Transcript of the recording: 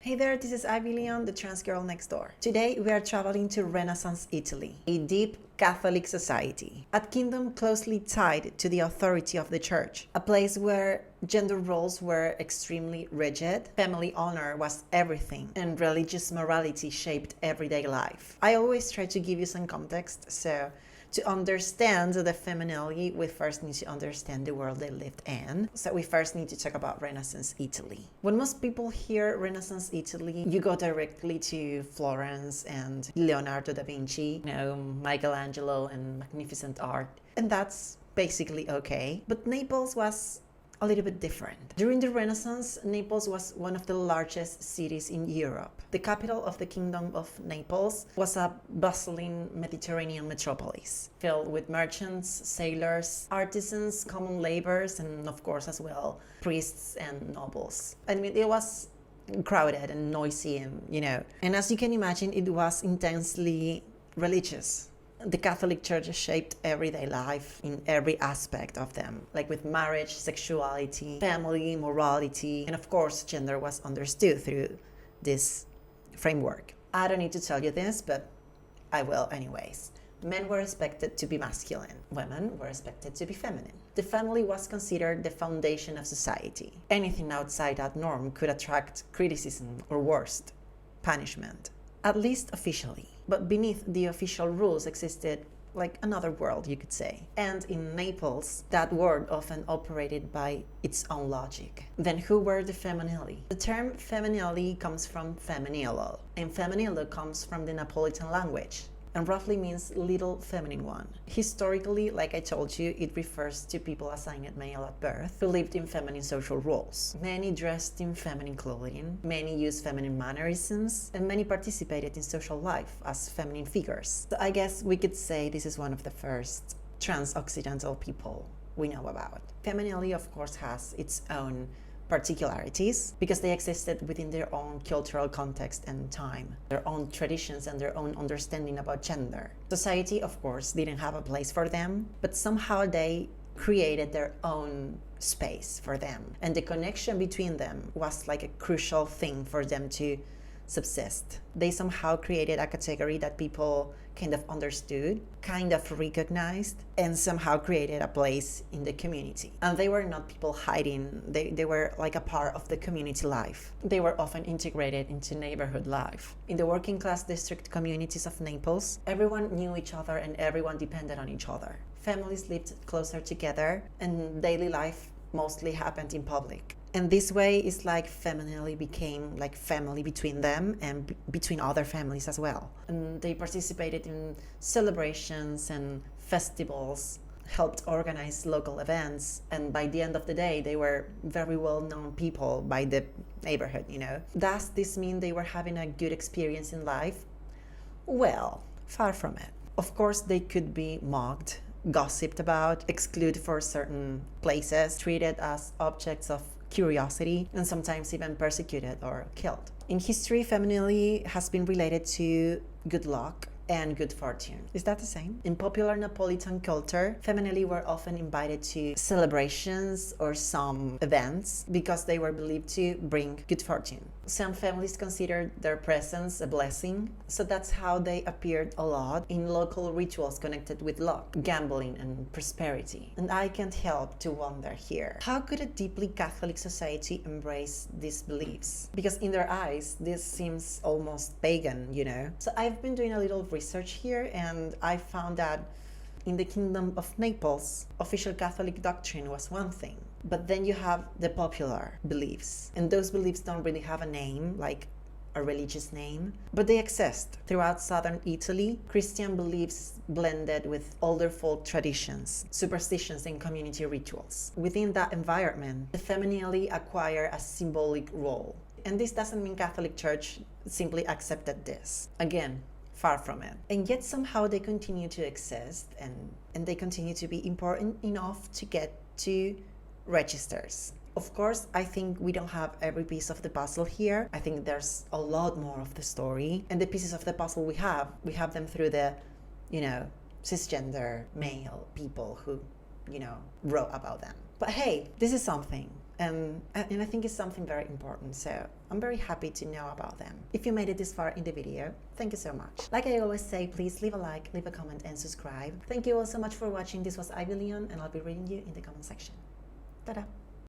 Hey there, this is Ivee Lionne, the trans girl next door. Today we are traveling to Renaissance Italy, a deep Catholic society, a kingdom closely tied to the authority of the church, a place where gender roles were extremely rigid, family honor was everything, and religious morality shaped everyday life. I always try to give you some context, so to understand the Femminielli, we first need to understand the world they lived in. So we first need to talk about Renaissance Italy. When most people hear Renaissance Italy, you go directly to Florence and Leonardo da Vinci, Michelangelo and magnificent art. And that's basically okay. But Naples was a little bit different. During the Renaissance, Naples was one of the largest cities in Europe. The capital of the Kingdom of Naples was a bustling Mediterranean metropolis, filled with merchants, sailors, artisans, common laborers, and of course as well, priests and nobles. I mean, it was crowded and noisy and as you can imagine, it was intensely religious. The Catholic Church shaped everyday life in every aspect of them, like with marriage, sexuality, family, morality, and of course, gender was understood through this framework. I don't need to tell you this, but I will anyways. Men were expected to be masculine, women were expected to be feminine. The family was considered the foundation of society. Anything outside that norm could attract criticism or worst, punishment, at least officially. But beneath the official rules existed like another world, you could say. And in Naples, that world often operated by its own logic. Then who were the feminelli? The term feminelli comes from Femminiello, and Femminiello comes from the Napolitan language and roughly means little feminine one. Historically, like I told you, it refers to people assigned male at birth who lived in feminine social roles. Many dressed in feminine clothing, many used feminine mannerisms, and many participated in social life as feminine figures. So I guess we could say this is one of the first trans-occidental people we know about. Feminelli, of course, has its own particularities because they existed within their own cultural context and time, their own traditions and their own understanding about gender. Society, of course, didn't have a place for them, but somehow they created their own space for them. And the connection between them was like a crucial thing for them to subsist. They somehow created a category that people kind of understood, kind of recognized, and somehow created a place in the community. And they were not people hiding, they were like a part of the community life. They were often integrated into neighborhood life. In the working class district communities of Naples, everyone knew each other and everyone depended on each other. Families lived closer together and daily life mostly happened in public. And this way is like feminelli became like family between them and between other families as well. And they participated in celebrations and festivals, helped organize local events, and by the end of the day they were very well known people by the neighborhood, Does this mean they were having a good experience in life? Well, far from it. Of course they could be mocked, gossiped about, excluded for certain places, treated as objects of curiosity, and sometimes even persecuted or killed. In history, feminelli has been related to good luck and good fortune. Is that the same? In popular Napolitan culture, feminelli were often invited to celebrations or some events because they were believed to bring good fortune. Some families considered their presence a blessing, so that's how they appeared a lot in local rituals connected with luck, gambling, and prosperity. And I can't help to wonder here, how could a deeply Catholic society embrace these beliefs? Because in their eyes, this seems almost pagan, So I've been doing a little research here, and I found that in the Kingdom of Naples, official Catholic doctrine was one thing, but then you have the popular beliefs, and those beliefs don't really have a name, like a religious name, but they exist. Throughout southern Italy, Christian beliefs blended with older folk traditions, superstitions, and community rituals. Within that environment, the feminelli acquire a symbolic role. And this doesn't mean Catholic Church simply accepted this. Again, far from it. And yet somehow they continue to exist and they continue to be important enough to get to registers. Of course, I think we don't have every piece of the puzzle here. I think there's a lot more of the story. And the pieces of the puzzle we have them through the, cisgender male people who, wrote about them. But hey, this is something. And I think it's something very important. So I'm very happy to know about them. If you made it this far in the video, thank you so much. Like I always say, please leave a like, leave a comment, and subscribe. Thank you all so much for watching. This was Ivee Lionne, and I'll be reading you in the comment section. Ta-da!